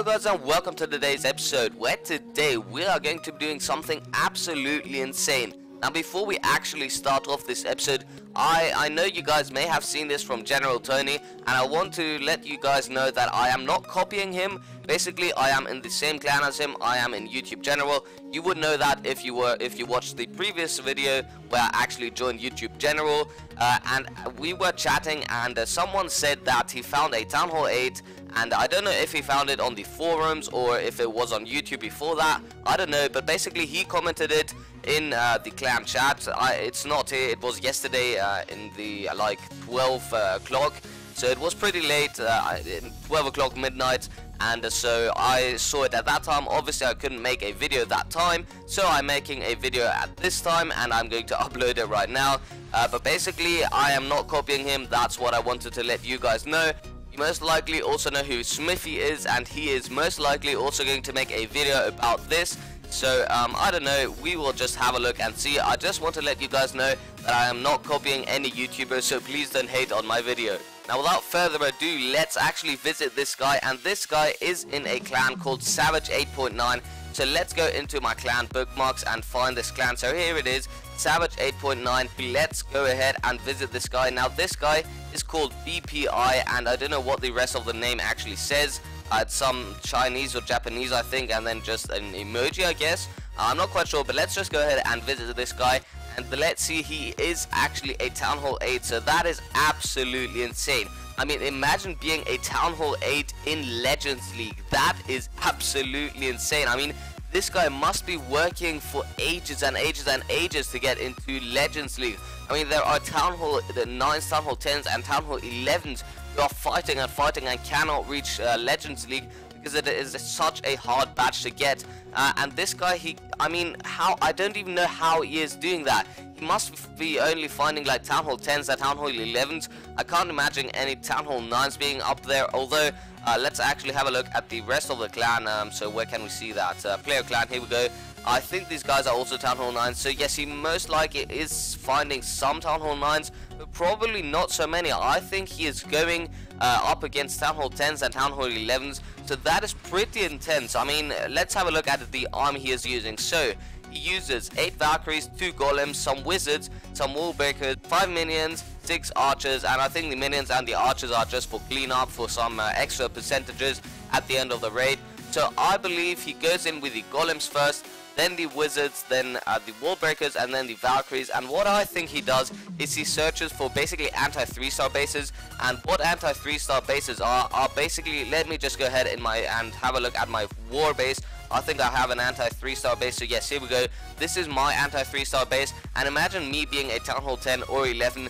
Hello guys and welcome to today's episode, where today we are going to be doing something absolutely insane. Now before we actually start off this episode, I know you guys may have seen this from General Tony, and I want to let you guys know that I am not copying him. Basically, I am in the same clan as him. I am in YouTube General. You would know that if you watched the previous video where I actually joined YouTube General, and we were chatting, and someone said that he found a Town Hall 8, and I don't know if he found it on the forums or if it was on YouTube before that. I don't know, but basically he commented it in the clan chat. It's not here, it was yesterday in the like 12 o'clock, so it was pretty late, 12 o'clock midnight, and so I saw it at that time. Obviously I couldn't make a video that time, so I'm making a video at this time and I'm going to upload it right now. But basically I am not copying him. That's what I wanted to let you guys know. You most likely also know who Smithy is, and he is most likely also going to make a video about this. So I don't know, we will just have a look and see. I just want to let you guys know that I am not copying any YouTubers, so please don't hate on my video. Now without further ado, let's actually visit this guy, and this guy is in a clan called Savage 8.9. So let's go into my clan bookmarks and find this clan. So here it is, Savage 8.9. Let's go ahead and visit this guy. Now this guy is called BPI, and I don't know what the rest of the name actually says. It's some Chinese or Japanese, I think, and then just an emoji, I guess. I'm not quite sure, but let's just go ahead and visit this guy. And let's see, he is actually a Town Hall 8, so that is absolutely insane. I mean, imagine being a Town Hall 8 in Legends League. That is absolutely insane. I mean, this guy must be working for ages and ages and ages to get into Legends League. I mean, there are Town Hall 9s, Town Hall 10s, and Town Hall 11s who are fighting and fighting and cannot reach Legends League because it is such a hard badge to get. And this guy, I don't even know how he is doing that. He must be only finding like Town Hall 10s and Town Hall 11s. I can't imagine any Town Hall 9s being up there, although let's actually have a look at the rest of the clan. So where can we see that? Player clan, here we go. I think these guys are also Town Hall 9s, so yes, he most likely is finding some Town Hall 9s, but probably not so many. I think he is going up against Town Hall 10s and Town Hall 11s, so that is pretty intense. I mean, let's have a look at the army he is using. So he uses 8 Valkyries, 2 Golems, some Wizards, some Wall Breakers, 5 Minions, 6 Archers, and I think the Minions and the Archers are just for cleanup, for some extra percentages at the end of the raid. So I believe he goes in with the Golems first, then the Wizards, then the Wall Breakers, and then the Valkyries. And what I think he does is he searches for basically anti-3-star bases. And what anti-3-star bases are basically, let me just go ahead and have a look at my war base. I think I have an anti-3-star base, so yes, here we go. This is my anti-3-star base, and imagine me being a Town Hall 10 or 11.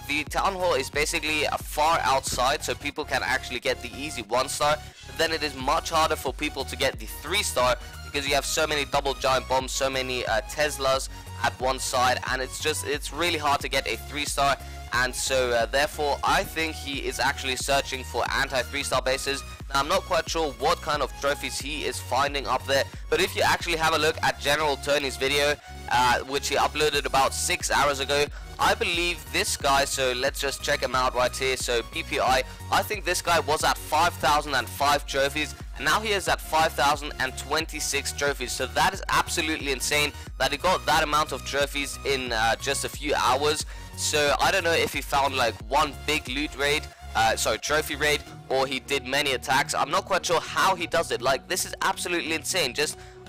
The Town Hall is basically far outside, so people can actually get the easy 1-star. But then it is much harder for people to get the 3-star, because you have so many double giant bombs, so many Teslas at one side, and it's really hard to get a 3-star. And so therefore I think he is actually searching for anti-3-star bases. Now I'm not quite sure what kind of trophies he is finding up there, but if you actually have a look at General Tony's video, which he uploaded about 6 hours ago, I believe this guy, so let's just check him out right here. So BPI, I think this guy was at 5,005 trophies, and now he is at 5,026 trophies. So that is absolutely insane that he got that amount of trophies in just a few hours. So I don't know if he found like one big loot raid, trophy raid, or he did many attacks. I'm not quite sure how he does it. Like, this is absolutely insane.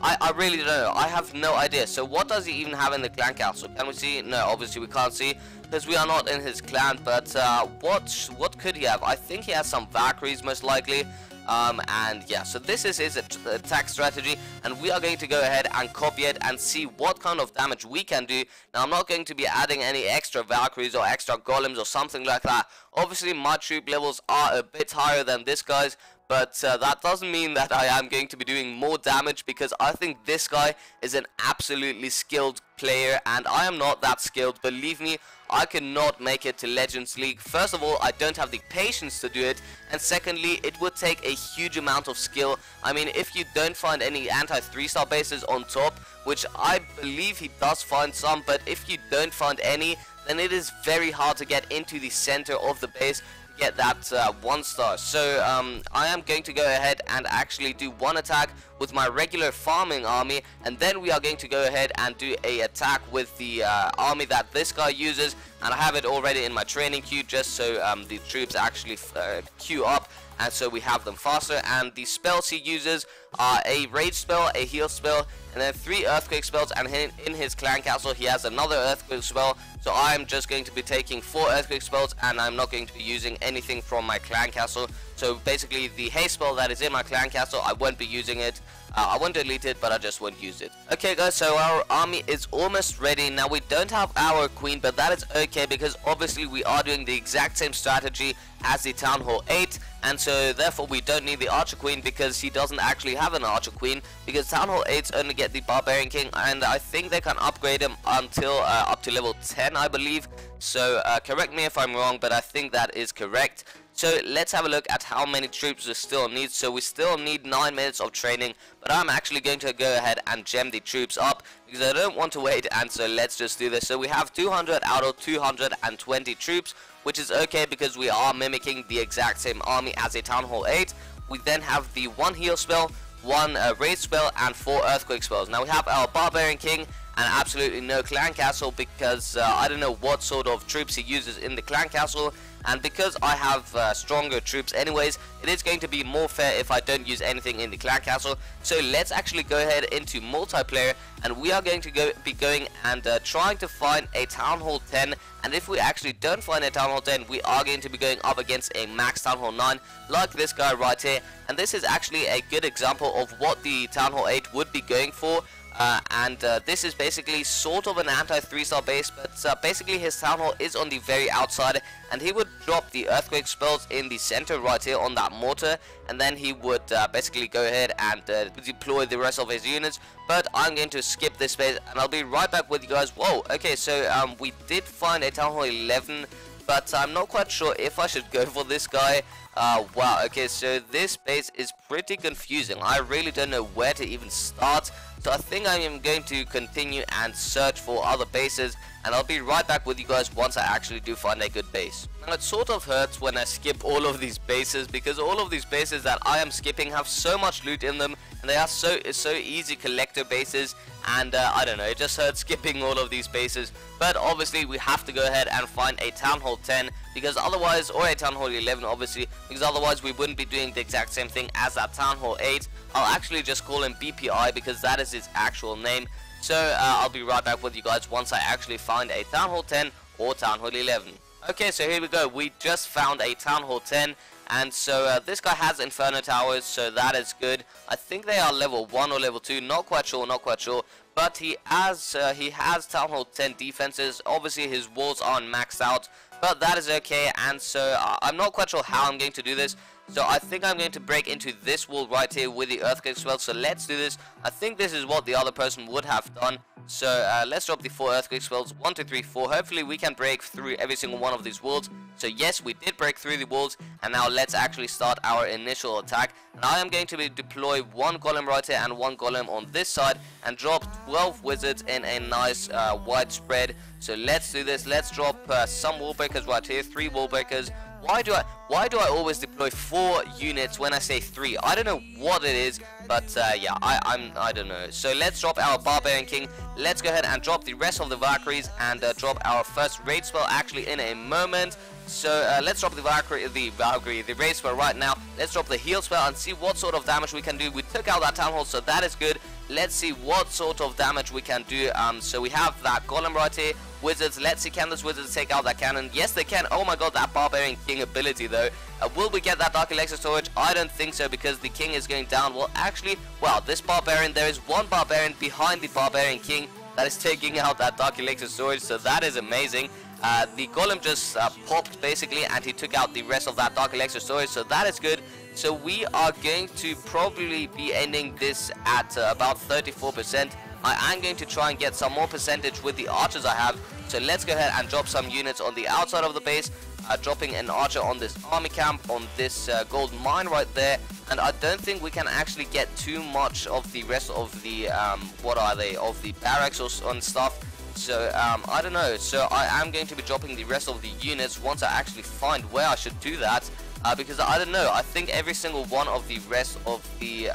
I really don't know. I have no idea. So what does he even have in the clan council? Can we see? No, obviously we can't see because we are not in his clan. But what could he have? I think he has some Valkyries most likely. And yeah, so this is his attack strategy, and we are going to go ahead and copy it and see what kind of damage we can do. Now I'm not going to be adding any extra Valkyries or extra Golems or something like that. Obviously my troop levels are a bit higher than this guy's, but that doesn't mean that I am going to be doing more damage, because I think this guy is an absolutely skilled player, and I am not that skilled. Believe me, I cannot make it to Legends League. First of all, I don't have the patience to do it, and secondly, it would take a huge amount of skill. I mean, if you don't find any anti-3-star bases on top, which I believe he does find some, but if you don't find any, then it is very hard to get into the center of the base, get that 1 star. So I am going to go ahead and actually do one attack with my regular farming army, and then we are going to go ahead and do a attack with the army that this guy uses, and I have it already in my training queue just so the troops actually queue up, and so we have them faster. And the spells he uses are a rage spell, a heal spell, and then 3 earthquake spells, and in his clan castle he has another earthquake spell. So I'm just going to be taking 4 earthquake spells, and I'm not going to be using anything from my clan castle. So basically the haste spell that is in my clan castle, I won't be using it. I won't delete it, but I just won't use it. Okay guys, so our army is almost ready. Now we don't have our queen, but that is okay because obviously we are doing the exact same strategy as the Town Hall 8, and so therefore we don't need the Archer Queen because he doesn't actually have an Archer Queen, because Town Hall 8s only get the Barbarian King, and I think they can upgrade him until up to level 10, I believe. So correct me if I'm wrong, but I think that is correct. So let's have a look at how many troops we still need. So we still need 9 minutes of training, but I'm actually going to go ahead and gem the troops up because I don't want to wait, and so let's just do this. So we have 200 out of 220 troops, which is okay because we are mimicking the exact same army as a Town Hall 8. We then have the 1 heal spell, 1 rage spell, and 4 earthquake spells. Now we have our Barbarian King and absolutely no clan castle because I don't know what sort of troops he uses in the clan castle, and because I have stronger troops anyways, it is going to be more fair if I don't use anything in the clan castle. So let's actually go ahead into multiplayer, and we are going to be going and trying to find a Town Hall 10, and if we actually don't find a Town Hall 10, we are going to be going up against a max Town Hall 9 like this guy right here, and this is actually a good example of what the Town Hall 8 would be going for. This is basically sort of an anti 3-star base, but basically his Town Hall is on the very outside, and he would drop the earthquake spells in the center right here on that mortar, and then he would basically go ahead and deploy the rest of his units. But I'm going to skip this base, and I'll be right back with you guys. Whoa, okay, so we did find a Town Hall 11, but I'm not quite sure if I should go for this guy. Wow, okay, so this base is pretty confusing. I really don't know where to even start. So I think I am going to continue and search for other bases, and I'll be right back with you guys once I actually do find a good base. Now it sort of hurts when I skip all of these bases, because all of these bases that I am skipping have so much loot in them, and they are so easy collector bases, and I don't know, it just hurts skipping all of these bases. But obviously we have to go ahead and find a Town Hall 10, because otherwise, or a Town Hall 11 obviously, because otherwise we wouldn't be doing the exact same thing as that Town Hall 8. I'll actually just call him BPI because that is his actual name. So I'll be right back with you guys once I actually find a Town Hall 10 or Town Hall 11. Okay, so here we go. We just found a Town Hall 10, and so this guy has Inferno Towers, so that is good. I think they are level 1 or level 2, not quite sure. But he has Town Hall 10 defenses. Obviously his walls aren't maxed out, but that is okay. And so I'm not quite sure how I'm going to do this. So I think I'm going to break into this wall right here with the earthquake spell. So let's do this. I think this is what the other person would have done. So let's drop the 4 earthquake spells. 1, 2, 3, 4. Hopefully we can break through every single one of these walls. So yes, we did break through the walls, and now let's actually start our initial attack. And I am going to deploy 1 golem right here and 1 golem on this side, and drop 12 wizards in a nice wide spread. So let's do this. Let's drop some wall breakers right here. 3 wall breakers. Why do I always deploy 4 units when I say 3? I don't know what it is, but yeah, I don't know. So let's drop our Barbarian King. Let's go ahead and drop the rest of the Valkyries, and drop our first raid spell actually in a moment. So let's drop the raid spell right now. Let's drop the heal spell and see what sort of damage we can do. We took out that Town Hall, so that is good. Let's see what sort of damage we can do. So we have that golem right here. Wizards, let's see, can those wizards take out that cannon? Yes, they can. Oh my god, that Barbarian King ability though. Will we get that Dark Elixir storage? I don't think so, because the king is going down. Well, actually, wow, this barbarian, there is 1 barbarian behind the Barbarian King that is taking out that Dark Elixir storage, so that is amazing. The golem just popped basically, and he took out the rest of that Dark Elixir storage, so that is good. So we are going to probably be ending this at about 34%. I am going to try and get some more percentage with the archers I have. So let's go ahead and drop some units on the outside of the base. Dropping an archer on this army camp, on this gold mine right there. And I don't think we can actually get too much of the rest of the, of the barracks and stuff. So I don't know, so I am going to be dropping the rest of the units once I actually find where I should do that, because I don't know, I think every single one of the rest of the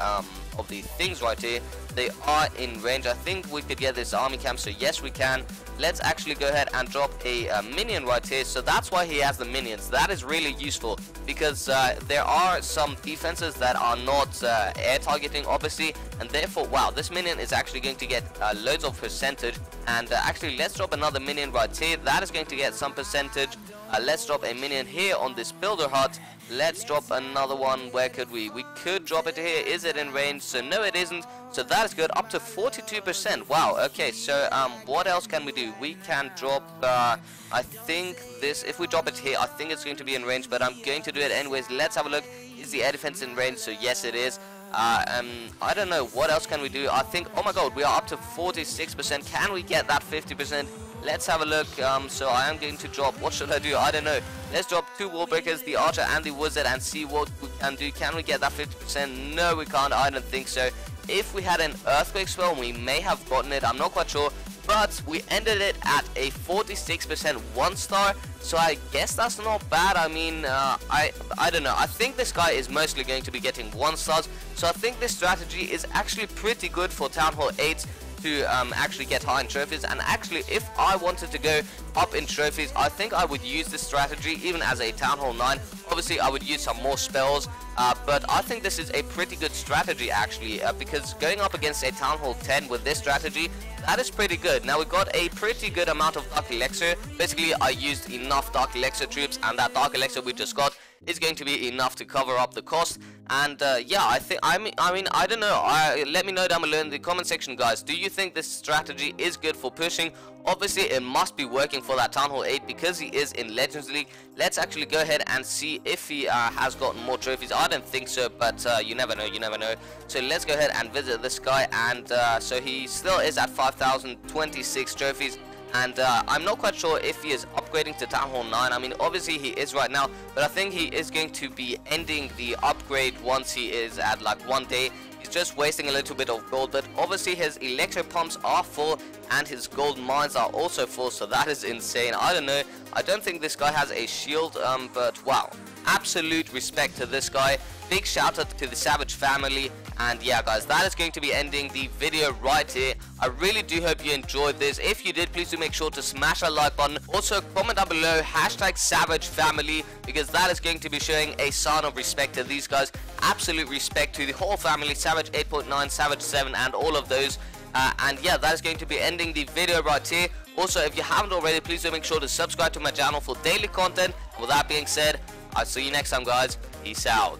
things right here, they are in range. I think we could get this army camp, so yes we can. Let's actually go ahead and drop a minion right here. So that's why he has the minions. That is really useful, because there are some defenses that are not air targeting obviously, and therefore, wow, this minion is actually going to get loads of percentage. And actually, let's drop another minion right here. That is going to get some percentage. Let's drop a minion here on this builder hut. Let's drop another one. Where could we could drop it here. Is it in range? So no, it isn't. So that is good, up to 42%. Wow. Okay, so what else can we do? We can drop I think this, if we drop it here, I think it's going to be in range, but I'm going to do it anyways. Let's have a look. Is the air defense in range? So yes, it is. I don't know, what else can we do? I think, oh my god, we are up to 46%. Can we get that 50%? Let's have a look. So I am going to drop, what should I do? I don't know. Let's drop 2 wall breakers, the archer and the wizard, and see what we can do. Can we get that 50%? No, we can't. I don't think so. If we had an earthquake spell, we may have gotten it. I'm not quite sure. But we ended it at a 46% 1-star, so I guess that's not bad. I mean, I don't know. I think this guy is mostly going to be getting 1-stars, so I think this strategy is actually pretty good for Town Hall 8 to actually get high in trophies. And actually, if I wanted to go up in trophies, I think I would use this strategy even as a Town Hall 9. Obviously, I would use some more spells, but I think this is a pretty good strategy actually, because going up against a Town Hall 10 with this strategy, that is pretty good. Now we got a pretty good amount of Dark Elixir. Basically, I used enough Dark Elixir troops, and that Dark Elixir we just got is going to be enough to cover up the cost. And yeah, I mean, I don't know. Let me know down below in the comment section, guys. Do you think this strategy is good for pushing? Obviously, it must be working for that Town Hall 8 because he is in Legends League. Let's actually go ahead and see if he has gotten more trophies. I don't think so, but you never know, you never know. So let's go ahead and visit this guy. And so he still is at 5,026 trophies. And I'm not quite sure if he is upgrading to Town Hall 9. I mean, obviously he is right now, but I think he is going to be ending the upgrade once he is at like 1 day. He's just wasting a little bit of gold, but obviously his electro pumps are full and his gold mines are also full, so that is insane. I don't know, I don't think this guy has a shield, but wow, absolute respect to this guy. Big shout out to the Savage family. And yeah, guys, that is going to be ending the video right here. I really do hope you enjoyed this. If you did, please do make sure to smash that like button. Also, comment down below #SavageFamily, because that is going to be showing a sign of respect to these guys. Absolute respect to the whole family, Savage 8.9, Savage 7, and all of those. And yeah, that is going to be ending the video right here. Also, if you haven't already, please do make sure to subscribe to my channel for daily content. And with that being said, I'll see you next time, guys. Peace out.